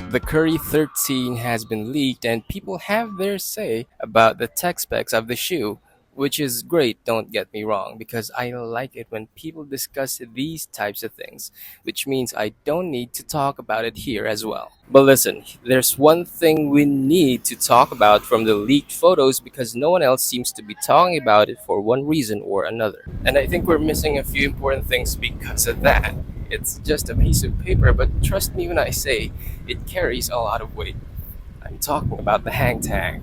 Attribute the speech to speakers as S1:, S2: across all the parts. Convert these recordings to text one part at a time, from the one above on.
S1: The Curry 13 has been leaked and people have their say about the tech specs of the shoe, which is great, don't get me wrong, because I like it when people discuss these types of things, which means I don't need to talk about it here as well. But listen, there's one thing we need to talk about from the leaked photos because no one else seems to be talking about it for one reason or another. And I think we're missing a few important things because of that. It's just a piece of paper, but trust me when I say it carries a lot of weight. I'm talking about the hang tag.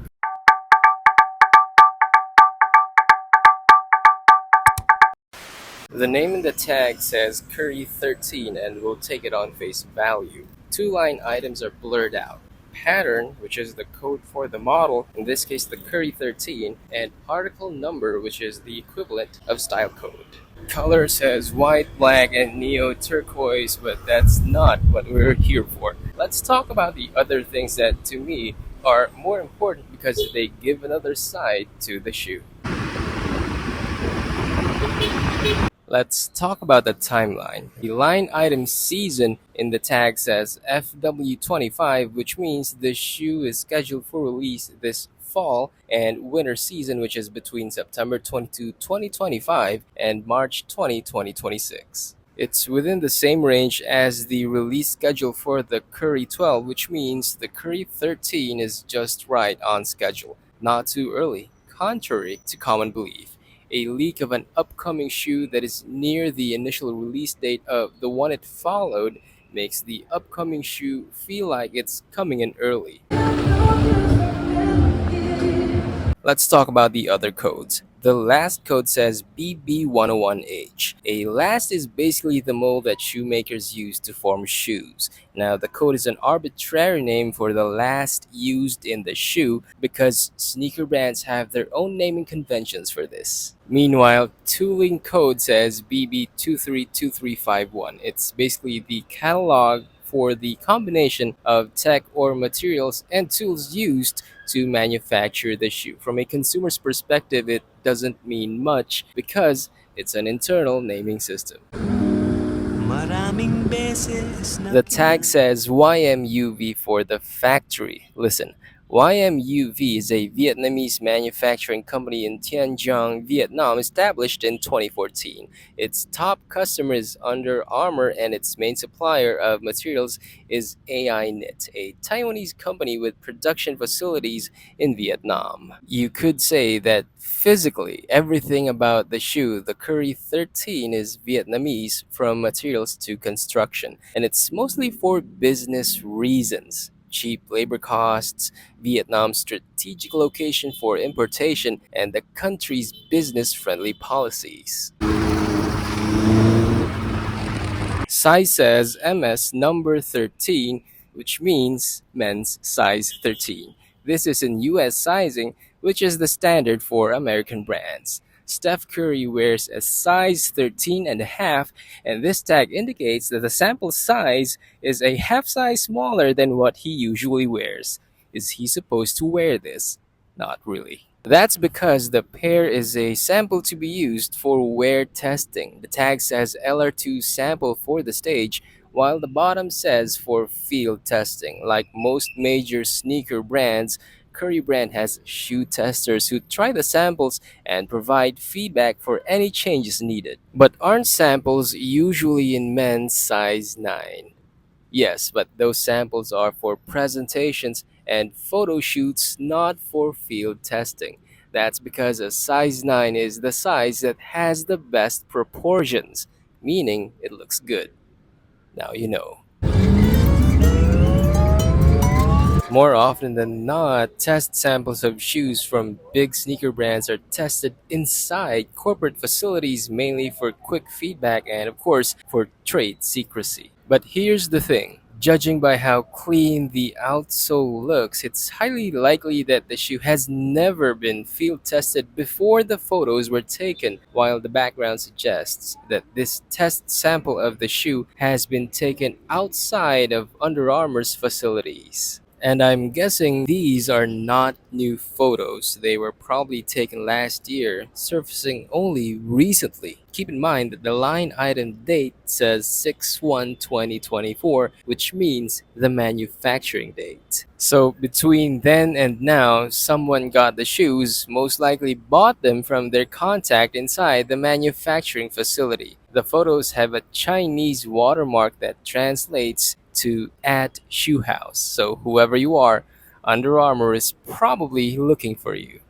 S1: The name in the tag says Curry 13 and we'll take it on face value. Two line items are blurred out. Pattern, which is the code for the model, in this case the Curry 13, and article number, which is the equivalent of style code. Color says white, black, and neo turquoise, but that's not what we're here for. Let's talk about the other things that to me are more important because they give another side to the shoe. Let's talk about the timeline. The line item season in the tag says FW25, which means the shoe is scheduled for release this fall, and winter season, which is between September 22, 2025 and March 20, 2026. It's within the same range as the release schedule for the Curry 12, which means the Curry 13 is just right on schedule, not too early, contrary to common belief. A leak of an upcoming shoe that is near the initial release date of the one it followed makes the upcoming shoe feel like it's coming in early. Let's talk about the other codes. The last code says BB101H. A last is basically the mold that shoemakers use to form shoes. Now, the code is an arbitrary name for the last used in the shoe because sneaker brands have their own naming conventions for this. Meanwhile, tooling code says BB232351. It's basically the catalog for the combination of tech or materials and tools used to manufacture the shoe. From a consumer's perspective, it doesn't mean much because it's an internal naming system. The tag says YMUV for the factory. Listen, YMUV is a Vietnamese manufacturing company in Tiên Giang, Vietnam, established in 2014. Its top customer is Under Armour, and its main supplier of materials is AI Knit, a Taiwanese company with production facilities in Vietnam. You could say that physically, everything about the shoe, the Curry 13, is Vietnamese from materials to construction, and it's mostly for business reasons. Cheap labor costs, Vietnam's strategic location for importation, and the country's business friendly policies. Size says MS number 13, which means men's size 13. This is in US sizing, which is the standard for American brands. Steph Curry wears a size 13 and a half, and this tag indicates that the sample size is a half size smaller than what he usually wears. Is he supposed to wear this? Not really. That's because the pair is a sample to be used for wear testing. The tag says LR2 sample for the stage, while the bottom says for field testing. Like most major sneaker brands, Curry brand has shoe testers who try the samples and provide feedback for any changes needed. But aren't samples usually in men's size 9? Yes, but those samples are for presentations and photo shoots, not for field testing. That's because a size 9 is the size that has the best proportions, meaning it looks good. Now you know. More often than not, test samples of shoes from big sneaker brands are tested inside corporate facilities mainly for quick feedback and, of course, for trade secrecy. But here's the thing. Judging by how clean the outsole looks, it's highly likely that the shoe has never been field tested before the photos were taken, while the background suggests that this test sample of the shoe has been taken outside of Under Armour's facilities. And I'm guessing these are not new photos. They were probably taken last year, surfacing only recently. Keep in mind that the line item date says 6/1/2024, which means the manufacturing date. So between then and now, someone got the shoes, most likely bought them from their contact inside the manufacturing facility. The photos have a Chinese watermark that translates to at shoe house. So whoever you are, Under Armour is probably looking for you.